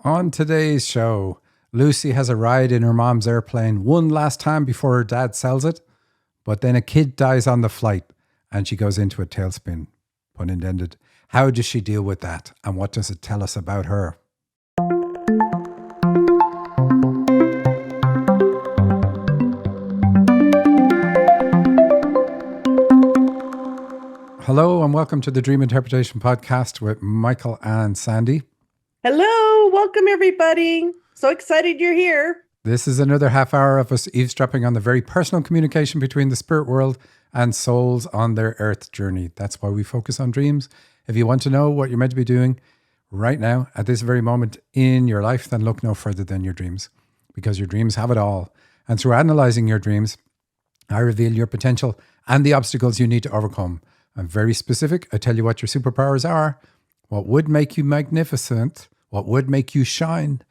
On today's show, Lucy has a ride in her mom's airplane one last time before her dad sells it, but then a kid dies on the flight and she goes into a tailspin, pun intended. How does she deal with that, and what does it tell us about her? Hello and welcome to the Dream Interpretation Podcast with Michael and Sandy. Hello, welcome everybody. So excited you're here. This is another half hour of us eavesdropping on the very personal communication between the spirit world and souls on their earth journey. That's why we focus on dreams. If you want to know what you're meant to be doing right now at this very moment in your life, then look no further than your dreams, because your dreams have it all. And through analyzing your dreams, I reveal your potential and the obstacles you need to overcome. I'm very specific. I tell you what your superpowers are, what would make you magnificent, what would make you shine,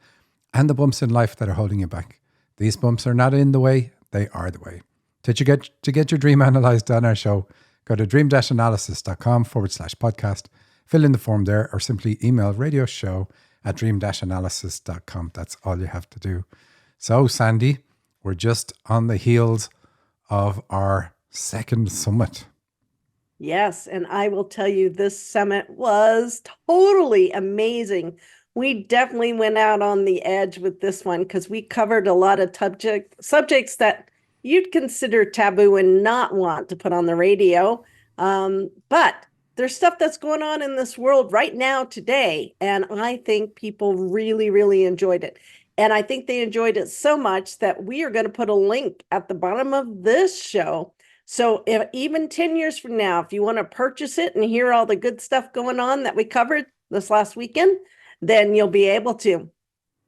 and the bumps in life that are holding you back. These bumps are not in the way, they are the way. To get your dream analyzed on our show, go to dream-analysis.com/podcast, fill in the form there, or simply email radioshow@dream-analysis.com. That's all you have to do. So, Sandy, we're just on the heels of our second summit. Yes, and I will tell you this summit was totally amazing. We definitely went out on the edge with this one because we covered a lot of subjects that you'd consider taboo and not want to put on the radio. But there's stuff that's going on in this world right now today, and I think people really, really enjoyed it. And I think they enjoyed it so much that we are going to put a link at the bottom of this show. So if even 10 years from now, if you want to purchase it and hear all the good stuff going on that we covered this last weekend, then you'll be able to.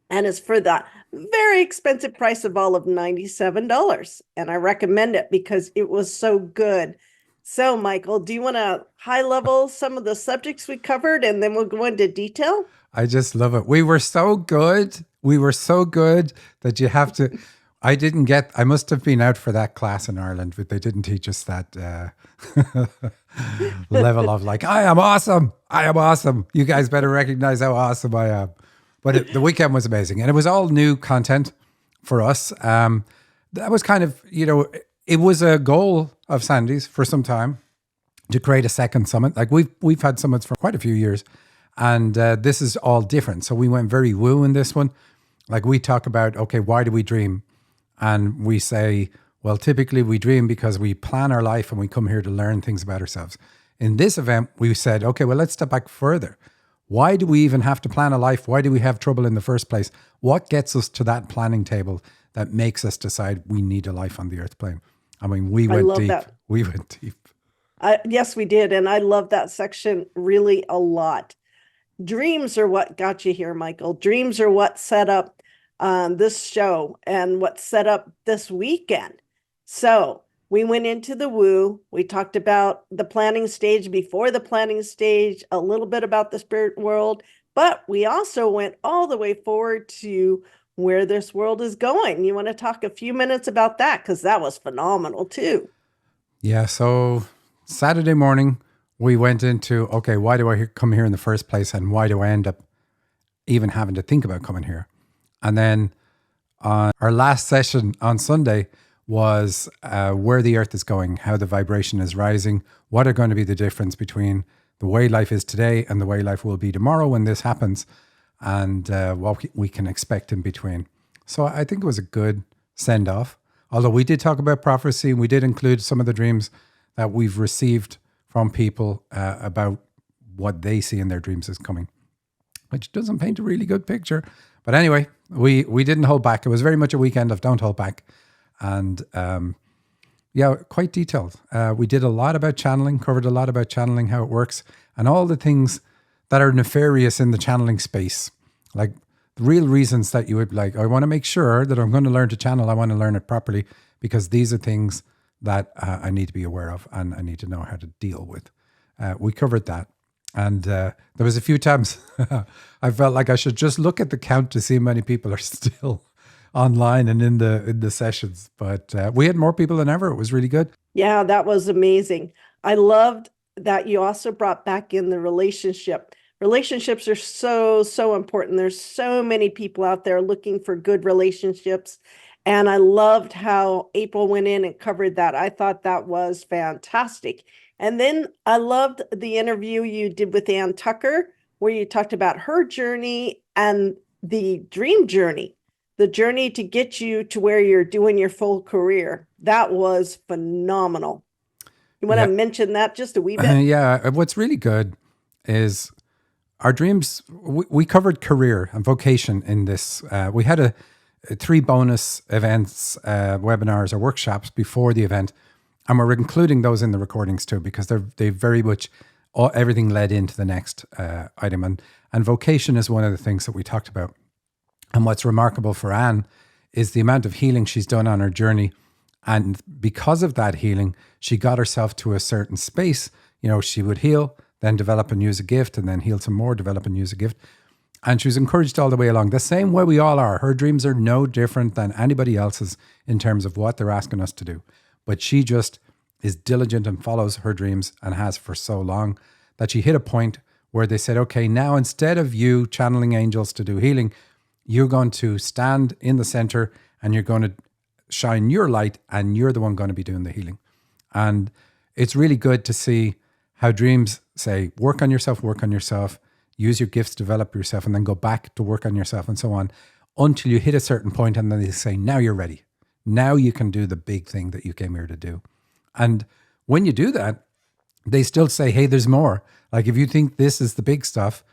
And it's for the very expensive price of all of $97. And I recommend it because it was so good. So, Michael, do you want to high level some of the subjects we covered and then we'll go into detail? I just love it. We were so good. We were so good that you have to... I must have been out for that class in Ireland, but they didn't teach us that level of like, I am awesome. I am awesome. You guys better recognize how awesome I am. But the weekend was amazing. And it was all new content for us. That was kind of, it was a goal of Sandy's for some time to create a second summit. Like we've had summits for quite a few years. And this is all different. So we went very woo in this one. Like we talk about, okay, why do we dream? And we say, well, typically we dream because we plan our life and we come here to learn things about ourselves. In this event, we said, okay, well, let's step back further. Why do we even have to plan a life? Why do we have trouble in the first place? What gets us to that planning table that makes us decide we need a life on the earth plane? I mean, we went deep. We went deep. Yes, we did. And I love that section really a lot. Dreams are what got you here, Michael. Dreams are what set up this show and what set up this weekend. So we went into the woo. We talked about the planning stage, before the planning stage, a little bit about the spirit world, but we also went all the way forward to where this world is going. You want to talk a few minutes about that? Because that was phenomenal too. Yeah. So Saturday morning, we went into, okay, why do I come here in the first place? And why do I end up even having to think about coming here? And then our last session on Sunday was where the earth is going, how the vibration is rising, what are going to be the difference between the way life is today and the way life will be tomorrow when this happens, and what we can expect in between. So I think it was a good send off. Although we did talk about prophecy, and we did include some of the dreams that we've received from people about what they see in their dreams is coming, which doesn't paint a really good picture. But anyway, we didn't hold back. It was very much a weekend of don't hold back. And quite detailed. We did a lot about channeling, covered a lot about channeling, how it works, and all the things that are nefarious in the channeling space. Like the real reasons that you would like, I want to make sure that I'm going to learn to channel. I want to learn it properly because these are things that I need to be aware of and I need to know how to deal with. We covered that. And there was a few times I felt like I should just look at the count to see how many people are still online and in the sessions. But we had more people than ever. It was really good. Yeah, that was amazing. I loved that you also brought back in the relationship relationships are so, so important. There's so many people out there looking for good relationships. And I loved how April went in and covered that. I thought that was fantastic. And then I loved the interview you did with Ann Tucker, where you talked about her journey and the dream journey, the journey to get you to where you're doing your full career. That was phenomenal. You want to Yeah. mention that just a wee bit? Yeah. What's really good is our dreams. We covered career and vocation in this. We had three bonus events, webinars or workshops before the event, and we're including those in the recordings too because they very much everything led into the next item, and vocation is one of the things that we talked about. And what's remarkable for Anne is the amount of healing she's done on her journey. And because of that healing, she got herself to a certain space. You know, she would heal, then develop and use a gift, and then heal some more, develop and use a gift. And she was encouraged all the way along, the same way we all are. Her dreams are no different than anybody else's in terms of what they're asking us to do. But she just is diligent and follows her dreams and has for so long that she hit a point where they said, okay, now instead of you channeling angels to do healing, you're going to stand in the center and you're going to shine your light and you're the one going to be doing the healing. And it's really good to see how dreams say, work on yourself, use your gifts, develop yourself, and then go back to work on yourself and so on until you hit a certain point. And then they say, now you're ready. Now you can do the big thing that you came here to do. And when you do that, they still say, hey, there's more. Like if you think this is the big stuff,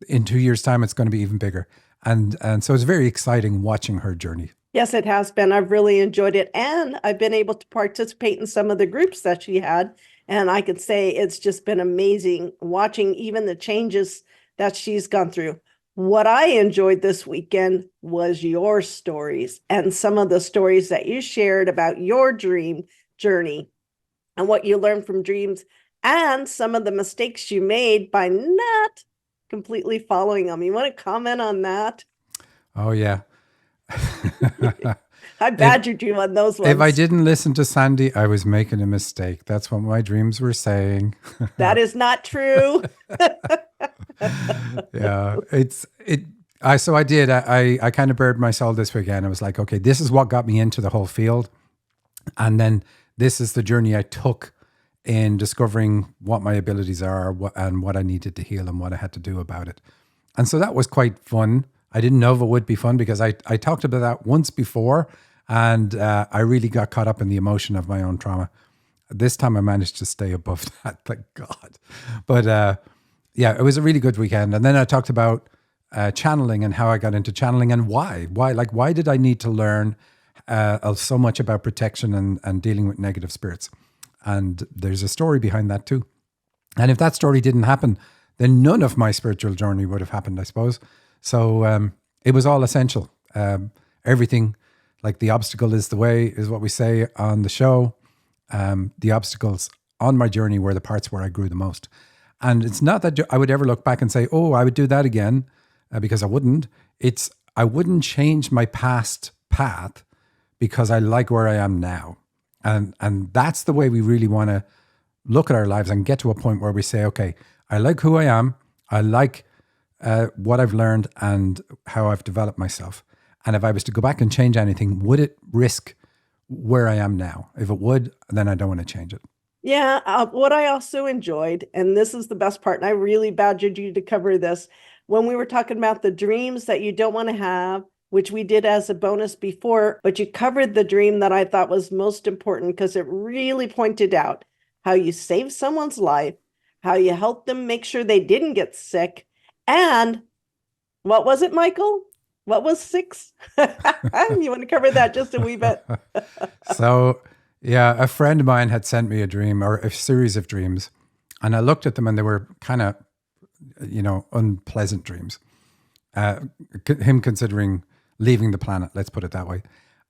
in 2 years' time, it's going to be even bigger. And so it's very exciting watching her journey. Yes, it has been. I've really enjoyed it. And I've been able to participate in some of the groups that she had. And I could say it's just been amazing watching even the changes that she's gone through. What I enjoyed this weekend was your stories and some of the stories that you shared about your dream journey and what you learned from dreams and some of the mistakes you made by not completely following them. You want to comment on that? Oh, yeah. I badgered you on those ones. If I didn't listen to Sandy, I was making a mistake. That's what my dreams were saying. That is not true. Yeah, so I did. I kind of buried my soul this weekend. I was like, okay, this is what got me into the whole field, and then this is the journey I took in discovering what my abilities are and what I needed to heal and what I had to do about it. And so that was quite fun. I didn't know if it would be fun because I talked about that once before, and I really got caught up in the emotion of my own trauma. This time I managed to stay above that, thank God. But yeah, it was a really good weekend. And then I talked about channeling and how I got into channeling and why. Why did I need to learn so much about protection and dealing with negative spirits? And there's a story behind that too. And if that story didn't happen, then none of my spiritual journey would have happened, I suppose. So it was all essential. Everything, like the obstacle is the way, is what we say on the show. The obstacles on my journey were the parts where I grew the most. And it's not that I would ever look back and say, oh, I would do that again, because I wouldn't. I wouldn't change my past path because I like where I am now. And that's the way we really want to look at our lives and get to a point where we say, okay, I like who I am. I like what I've learned and how I've developed myself. And if I was to go back and change anything, would it risk where I am now? If it would, then I don't want to change it. Yeah, what I also enjoyed, and this is the best part, and I really badgered you to cover this, when we were talking about the dreams that you don't want to have, which we did as a bonus before, but you covered the dream that I thought was most important because it really pointed out how you saved someone's life, how you helped them make sure they didn't get sick, and what was it, Michael? What was 6? You want to cover that just a wee bit? So, yeah, a friend of mine had sent me a dream or a series of dreams, and I looked at them and they were kind of, unpleasant dreams. Him considering leaving the planet, let's put it that way.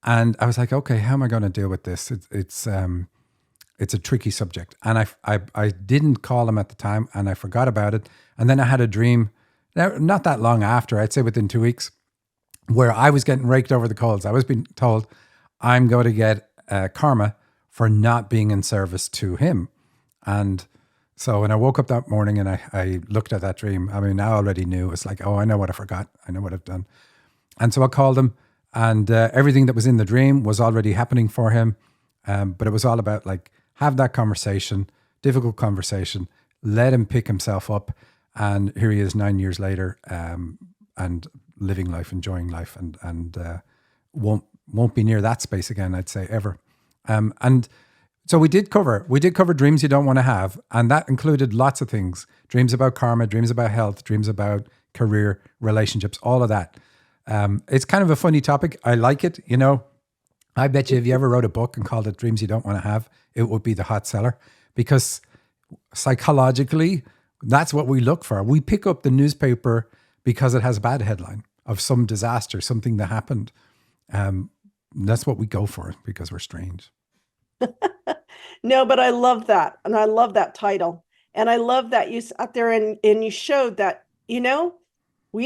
And I was like, okay, how am I going to deal with this? It's a tricky subject. And I didn't call him at the time and I forgot about it. And then I had a dream, not that long after, I'd say within 2 weeks, where I was getting raked over the coals. I was being told I'm going to get karma for not being in service to him. And So when I woke up that morning and I looked at that dream, I mean, I already knew. It's like, oh, I know what I forgot. I know what I've done. And so I called him, and everything that was in the dream was already happening for him. But it was all about like, have that conversation, difficult conversation, let him pick himself up. And here he is 9 years later, and living life, enjoying life, and won't be near that space again, I'd say, ever. And so we did cover dreams you don't want to have, and that included lots of things: dreams about karma, dreams about health, dreams about career, relationships, all of that. It's kind of a funny topic. I like it. You know, I bet you if you ever wrote a book and called it Dreams You Don't Want to Have, it would be the hot seller, because psychologically, that's what we look for. We pick up the newspaper because it has a bad headline of some disaster, something that happened. That's what we go for because we're strange. No, but I love that. And I love that title. And I love that you sat there and you showed that, we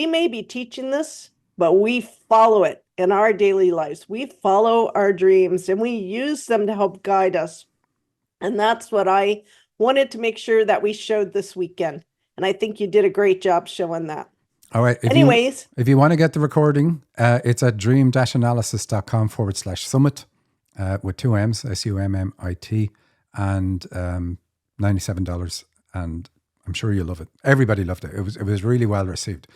may be teaching this, but we follow it in our daily lives. We follow our dreams and we use them to help guide us. And that's what I wanted to make sure that we showed this weekend. And I think you did a great job showing that. All right. If you want to get the recording, it's at dream-analysis.com/summit with two M's, SUMMIT, and $97. And I'm sure you'll love it. Everybody loved it. It was really well received.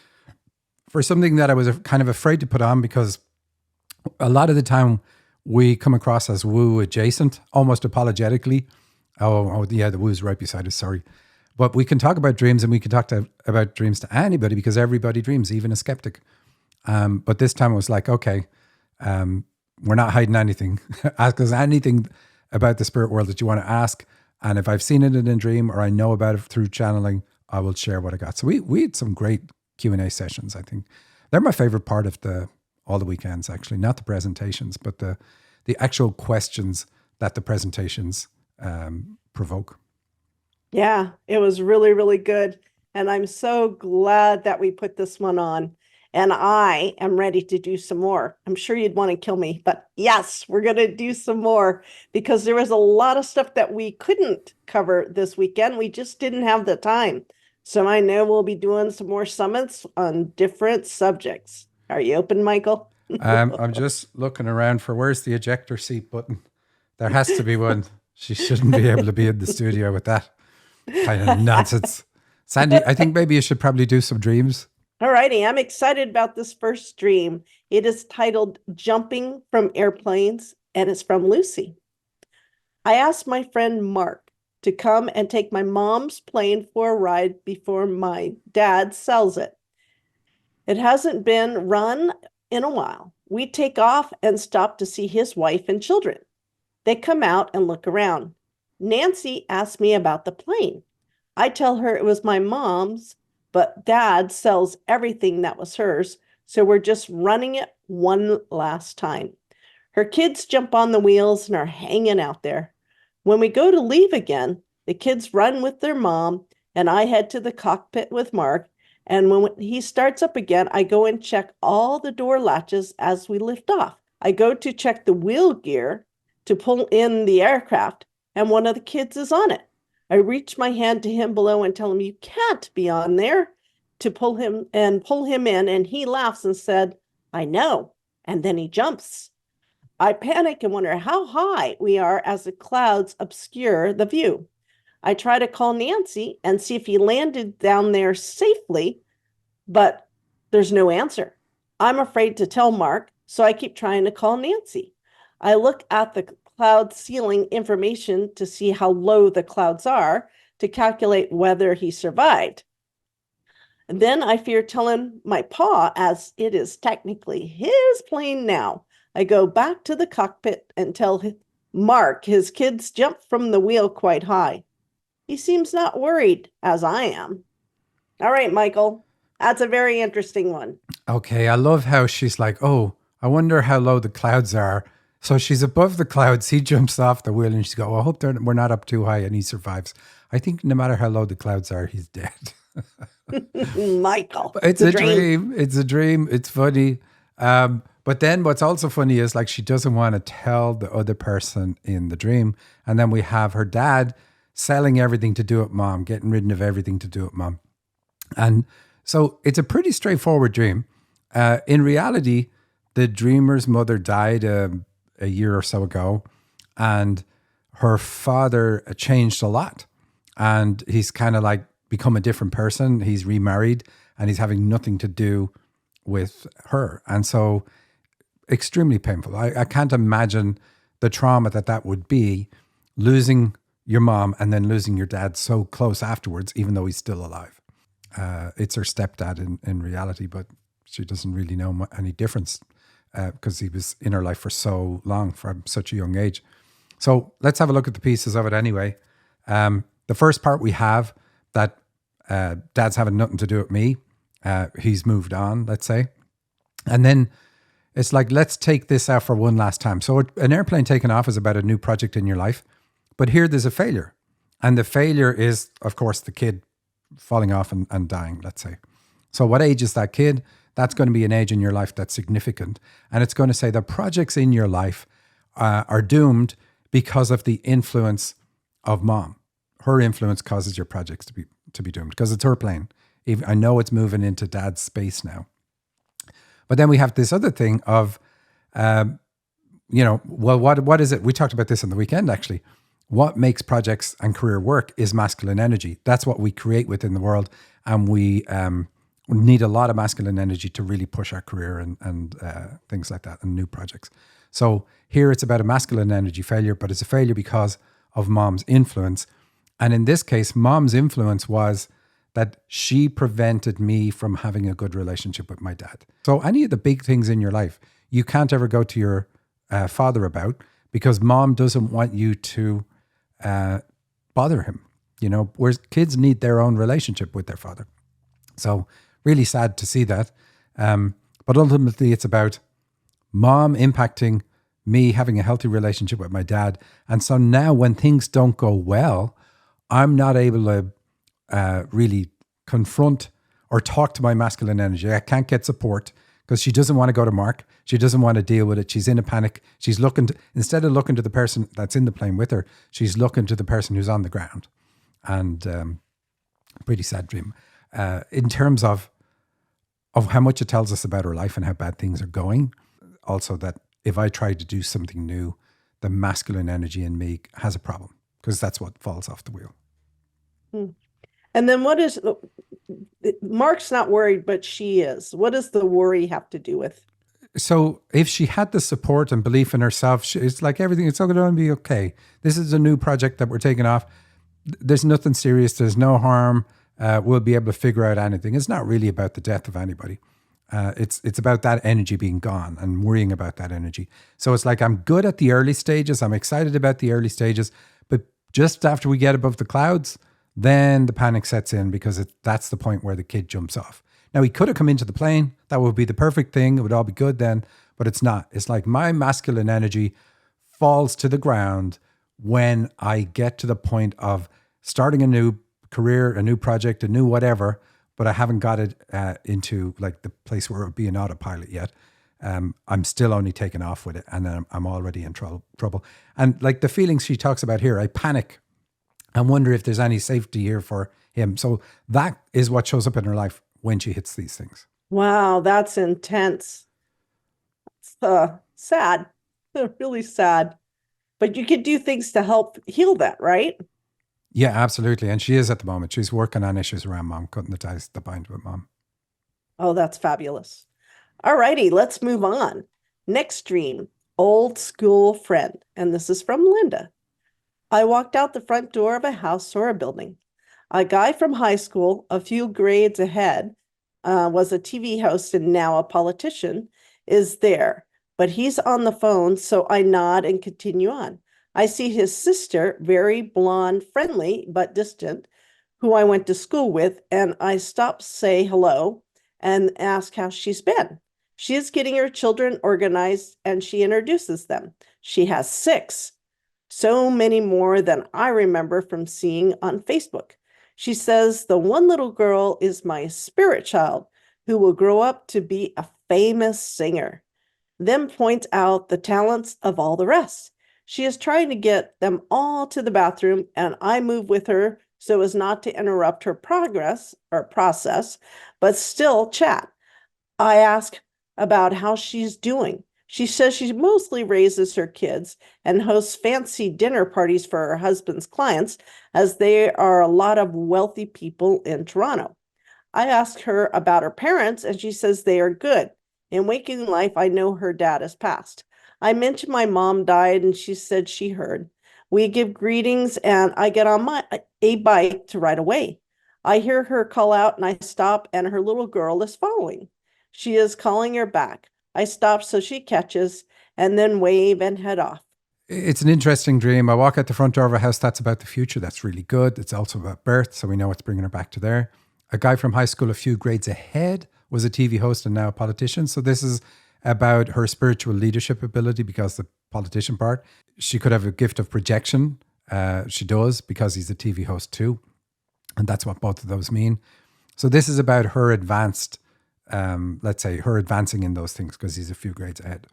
For something that I was kind of afraid to put on, because a lot of the time we come across as woo adjacent, almost apologetically. Oh yeah, the woo's right beside us, sorry. But we can talk about dreams, and we can talk about dreams to anybody, because everybody dreams, even a skeptic. But this time it was like, okay, we're not hiding anything. Ask us anything about the spirit world that you want to ask. And if I've seen it in a dream or I know about it through channeling, I will share what I got. So we had some great Q&A sessions, I think. They're my favorite part of all the weekends, actually. Not the presentations, but the actual questions that the presentations provoke. Yeah, it was really, really good. And I'm so glad that we put this one on. And I am ready to do some more. I'm sure you'd want to kill me, but yes, we're going to do some more, because there was a lot of stuff that we couldn't cover this weekend. We just didn't have the time. So I know we'll be doing some more summits on different subjects. Are you open, Michael? I'm just looking around for, where's the ejector seat button? There has to be one. She shouldn't be able to be in the studio with that kind of nonsense. Sandy, I think maybe you should probably do some dreams. All righty, I'm excited about this first dream. It is titled Jumping from Airplanes, and it's from Lucy. I asked my friend Mark to come and take my mom's plane for a ride before my dad sells it. It hasn't been run in a while. We take off and stop to see his wife and children. They come out and look around. Nancy asked me about the plane. I tell her it was my mom's, but Dad sells everything that was hers, so we're just running it one last time. Her kids jump on the wheels and are hanging out there. When we go to leave again, the kids run with their mom, and I head to the cockpit with Mark. And when he starts up again, I go and check all the door latches as we lift off. I go to check the wheel gear to pull in the aircraft, and one of the kids is on it. I reach my hand to him below and tell him, you can't be on there, to pull him in, and he laughs and said, I know. And then he jumps. I panic and wonder how high we are as the clouds obscure the view. I try to call Nancy and see if he landed down there safely, but there's no answer. I'm afraid to tell Mark, so I keep trying to call Nancy. I look at the cloud ceiling information to see how low the clouds are to calculate whether he survived. And then I fear telling my pa, as it is technically his plane now. I go back to the cockpit and tell Mark his kids jumped from the wheel quite high. He seems not worried, as I am. All right, Michael, that's a very interesting one. Okay, I love how she's like, oh, I wonder how low the clouds are. So she's above the clouds. He jumps off the wheel and she's go, I hope we're not up too high, and he survives. I think no matter how low the clouds are, he's dead. Michael. It's a dream. It's a dream. It's funny. But then what's also funny is like she doesn't want to tell the other person in the dream. And then we have her dad selling everything to do it, mom, getting rid of everything to do it, mom. And so it's a pretty straightforward dream. In reality, the dreamer's mother died a year or so ago, and her father changed a lot. And he's kind of like become a different person. He's remarried and he's having nothing to do with her. And so extremely painful. I can't imagine the trauma that would be, losing your mom and then losing your dad so close afterwards, even though he's still alive. It's her stepdad in reality, but she doesn't really know any difference because he was in her life for so long, from such a young age. So let's have a look at the pieces of it anyway. The first part we have that dad's having nothing to do with me. He's moved on, let's say. And then it's like, let's take this out for one last time. So an airplane taking off is about a new project in your life. But here there's a failure. And the failure is, of course, the kid falling off and dying, let's say. So what age is that kid? That's going to be an age in your life that's significant. And it's going to say the projects in your life are doomed because of the influence of mom. Her influence causes your projects to be doomed because it's her plane. I know it's moving into dad's space now. But then we have this other thing of, well, what is it? We talked about this on the weekend, actually. What makes projects and career work is masculine energy. That's what we create within the world. And we need a lot of masculine energy to really push our career and things like that and new projects. So here it's about a masculine energy failure, but it's a failure because of mom's influence. And in this case, mom's influence was that she prevented me from having a good relationship with my dad. So any of the big things in your life, you can't ever go to your father about, because mom doesn't want you to bother him, whereas kids need their own relationship with their father. So really sad to see that. But ultimately it's about mom impacting me having a healthy relationship with my dad. And so now when things don't go well, I'm not able to really confront or talk to my masculine energy. I can't get support because she doesn't want to go to Mark. She doesn't want to deal with it. She's in a panic. She's instead of looking to the person that's in the plane with her, she's looking to the person who's on the ground. And pretty sad dream. In terms of how much it tells us about her life and how bad things are going. Also that if I try to do something new, the masculine energy in me has a problem, because that's what falls off the wheel. And then what is, Mark's not worried, but she is. What does the worry have to do with? So if she had the support and belief in herself, it's like everything, it's all going to be okay. This is a new project that we're taking off. There's nothing serious. There's no harm. We'll be able to figure out anything. It's not really about the death of anybody. It's about that energy being gone and worrying about that energy. So it's like, I'm good at the early stages. I'm excited about the early stages, but just after we get above the clouds, then the panic sets in, because that's the point where the kid jumps off. Now, he could have come into the plane. That would be the perfect thing. It would all be good then, but it's not. It's like my masculine energy falls to the ground when I get to the point of starting a new career, a new project, a new whatever, but I haven't got it into like the place where it would be an autopilot yet. I'm still only taking off with it, and then I'm already in trouble. And like the feelings she talks about here, I panic and wonder if there's any safety here for him. So that is what shows up in her life when she hits these things. Wow, that's intense. It's sad, really sad. But you could do things to help heal that, right? Yeah, absolutely. And she is at the moment. She's working on issues around mom, cutting the ties that bind with mom. Oh, that's fabulous. All righty, let's move on. Next dream, old school friend. And this is from Linda. I walked out the front door of a house or a building. A guy from high school, a few grades ahead, was a TV host and now a politician, is there. But he's on the phone, so I nod and continue on. I see his sister, very blonde, friendly, but distant, who I went to school with, and I stop, say hello, and ask how she's been. She is getting her children organized, and she introduces them. She has 6. So many more than I remember from seeing on Facebook. She says the one little girl is my spirit child who will grow up to be a famous singer. Then points out the talents of all the rest. She is trying to get them all to the bathroom, and I move with her so as not to interrupt her progress or process, but still chat. I ask about how she's doing. She says she mostly raises her kids and hosts fancy dinner parties for her husband's clients, as there are a lot of wealthy people in Toronto. I asked her about her parents, and she says they are good. In waking life, I know her dad has passed. I mentioned my mom died, and she said she heard. We give greetings, and I get on a bike to ride away. I hear her call out, and I stop, and her little girl is following. She is calling her back. I stop so she catches, and then wave and head off. It's an interesting dream. I walk out the front door of a house that's about the future. That's really good. It's also about birth, so we know what's bringing her back to there. A guy from high school a few grades ahead was a TV host and now a politician. So this is about her spiritual leadership ability, because the politician part, she could have a gift of projection. She does, because he's a TV host too. And that's what both of those mean. So this is about her advanced, let's say her advancing in those things, because he's a few grades ahead.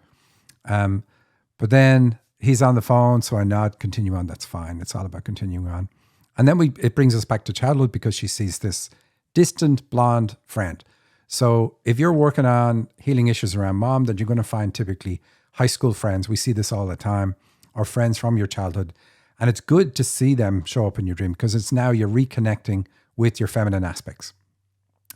But then he's on the phone, so I nod, continue on, that's fine. It's all about continuing on. And then it brings us back to childhood, because she sees this distant blonde friend. So if you're working on healing issues around mom, then you're going to find typically high school friends. We see this all the time, or friends from your childhood. And it's good to see them show up in your dream, because it's now you're reconnecting with your feminine aspects.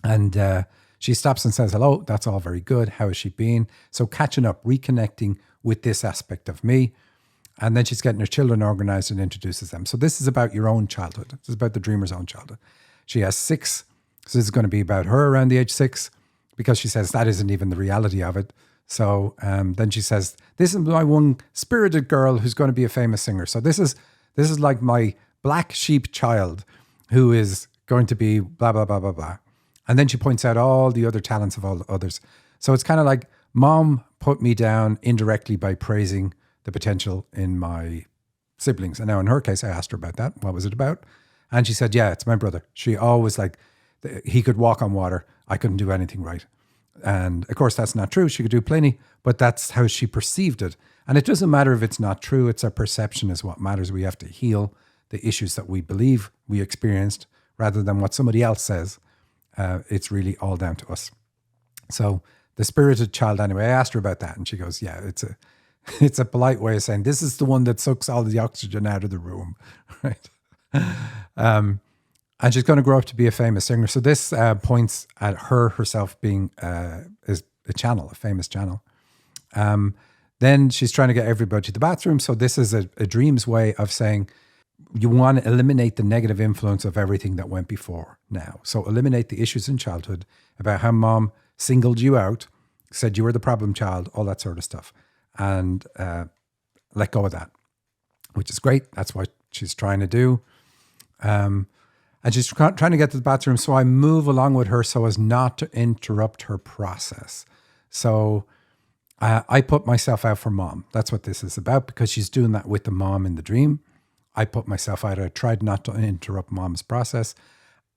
And she stops and says, hello, that's all very good. How has she been? So catching up, reconnecting with this aspect of me. And then she's getting her children organized and introduces them. So this is about your own childhood. This is about the dreamer's own childhood. She has 6. So this is going to be about her around the age 6, because she says that isn't even the reality of it. So then she says, this is my one spirited girl who's going to be a famous singer. So this is like my black sheep child who is going to be blah, blah, blah, blah, blah. And then she points out all the other talents of all the others. So it's kind of like mom put me down indirectly by praising the potential in my siblings. And now in her case, I asked her about that. What was it about? And she said, yeah, it's my brother. She always he could walk on water. I couldn't do anything right. And of course, that's not true. She could do plenty, but that's how she perceived it. And it doesn't matter if it's not true. It's our perception is what matters. We have to heal the issues that we believe we experienced rather than what somebody else says. It's really all down to us. So the spirited child, anyway, I asked her about that, and she goes, yeah, it's a polite way of saying this is the one that sucks all the oxygen out of the room, right? And she's going to grow up to be a famous singer. So this points at her herself being is a channel, a famous channel. Then she's trying to get everybody to the bathroom. So this is a dream's way of saying you want to eliminate the negative influence of everything that went before now. So eliminate the issues in childhood about how mom singled you out, said you were the problem child, all that sort of stuff. And let go of that, which is great. That's what she's trying to do. And she's trying to get to the bathroom. So I move along with her so as not to interrupt her process. So I put myself out for mom. That's what this is about, because she's doing that with the mom in the dream. I put myself out. I tried not to interrupt mom's process.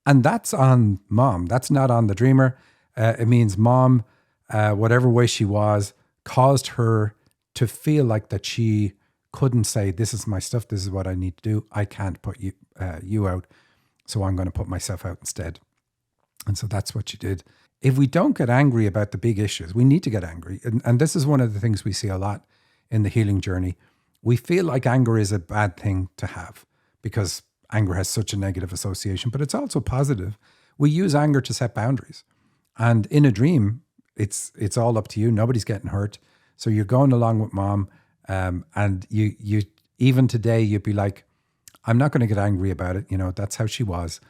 And that's on mom. That's not on the dreamer. It means mom, whatever way she was, caused her to feel like that she couldn't say, this is my stuff. This is what I need to do. I can't put you out. So I'm going to put myself out instead. And so that's what she did. If we don't get angry about the big issues, we need to get angry. And this is one of the things we see a lot in the healing journey. We feel like anger is a bad thing to have because anger has such a negative association, but it's also positive. We use anger to set boundaries. And in a dream, it's all up to you. Nobody's getting hurt. So you're going along with mom. And you even today, you'd be like, I'm not going to get angry about it. You know, that's how she was.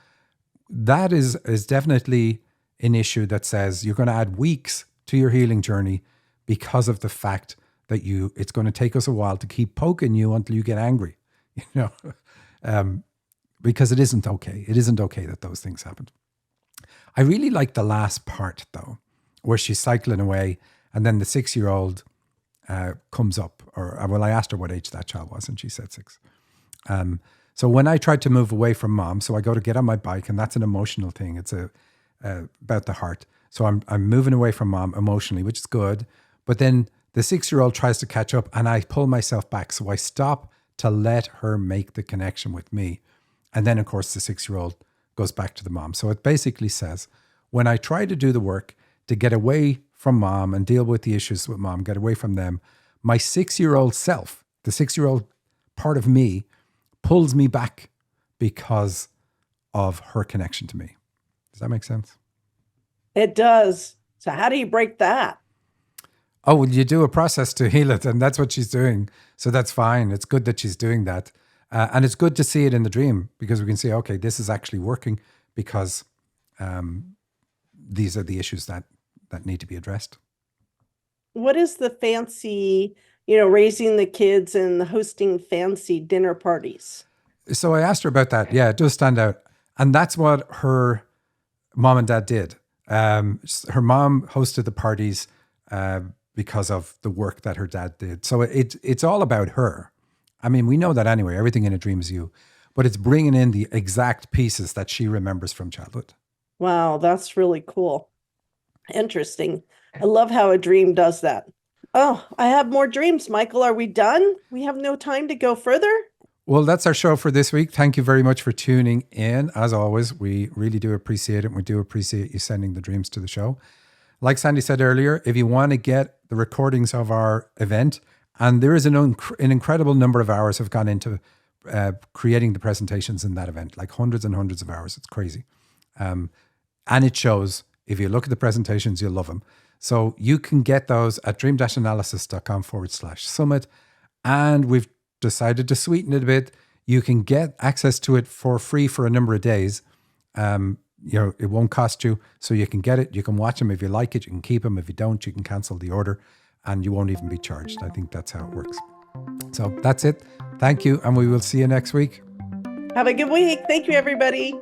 That is definitely an issue that says you're going to add weeks to your healing journey because of the fact that it's going to take us a while to keep poking you until you get angry, you know, because it isn't okay. It isn't okay that those things happened. I really like the last part though, where she's cycling away and then the 6-year-old comes up, I asked her what age that child was and she said 6. So when I tried to move away from mom, so I go to get on my bike, and that's an emotional thing. It's about the heart. So I'm moving away from mom emotionally, which is good. But then The 6-year-old tries to catch up and I pull myself back. So I stop to let her make the connection with me. And then, of course, the 6-year-old goes back to the mom. So it basically says, when I try to do the work to get away from mom and deal with the issues with mom, get away from them, my 6-year-old self, the 6-year-old part of me, pulls me back because of her connection to me. Does that make sense? It does. So how do you break that? Oh, well, you do a process to heal it, and that's what she's doing. So that's fine. It's good that she's doing that. And it's good to see it in the dream because we can see, okay, this is actually working because these are the issues that need to be addressed. What is the fancy, raising the kids and hosting fancy dinner parties? So I asked her about that. Yeah, it does stand out. And that's what her mom and dad did. Her mom hosted the parties because of the work that her dad did. So it's all about her. I mean, we know that anyway. Everything in a dream is you. But it's bringing in the exact pieces that she remembers from childhood. Wow, that's really cool. Interesting. I love how a dream does that. Oh, I have more dreams, Michael. Are we done? We have no time to go further? Well, that's our show for this week. Thank you very much for tuning in. As always, we really do appreciate it. And we do appreciate you sending the dreams to the show. Like Sandy said earlier, if you want to get the recordings of our event, and there is an incredible number of hours have gone into creating the presentations in that event, like hundreds and hundreds of hours. It's crazy. And it shows. If you look at the presentations, you'll love them. So you can get those at dream-analysis.com/summit. And we've decided to sweeten it a bit. You can get access to it for free for a number of days. It won't cost you. So you can get it. You can watch them. If you like it, you can keep them. If you don't, you can cancel the order and you won't even be charged. I think that's how it works. So that's it. Thank you. And we will see you next week. Have a good week. Thank you, everybody.